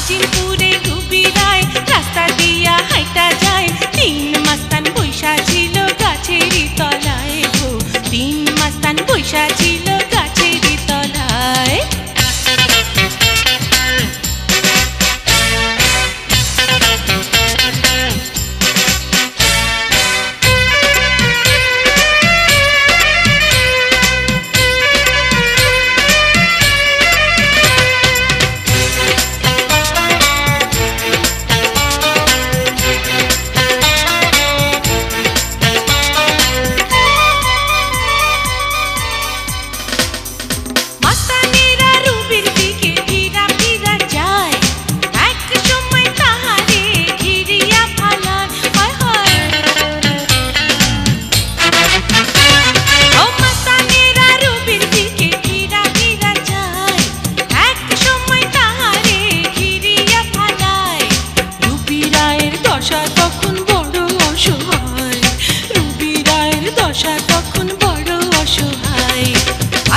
আজিমপুরে Ruby রায় রাস্তা দিয়া হাইটা যায়, 3 মাস্তান বৈশা ছিল গাছেরই তলায় গো, 3 মাস্তান বৈশা ছিল গাছেরই তলায়।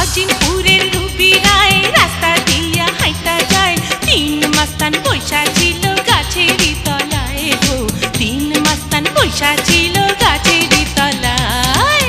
আজিমপুরের রুবি রায় রাস্তা দিয়া হাইটা যায়, 3 মাস্তান বৈশা ছিল গাছেরই তলায় গো, 3 মাস্তান বৈশা ছিল গাছেরই তলায়।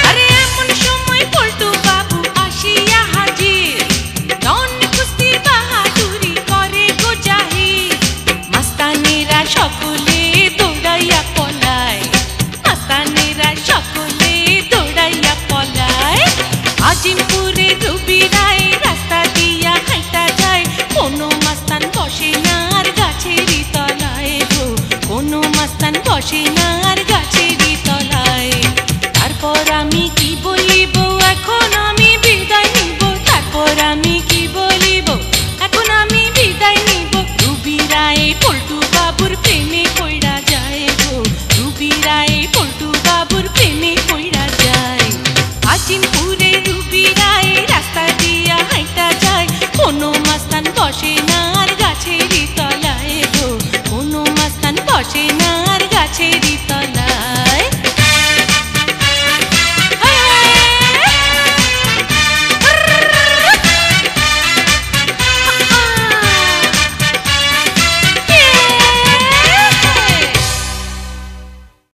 আরে এমন সময় পল্টু বাবু আসিয়া হাজির, ডন কুস্তির বাহাদুরি করে গো জাহির। মাস্তানেরা সকলে দৌড়াইয়া পলায়, মাস্তানেরা সকলে দৌড়াইয়া পলায়। আজিমপুরে রুবি রায় রাস্তা দিয়া হাইটা যায়, কোনো মাস্তান বসে না আর গাছেরই তলায় গো, কোনো মাস্তান বসে না।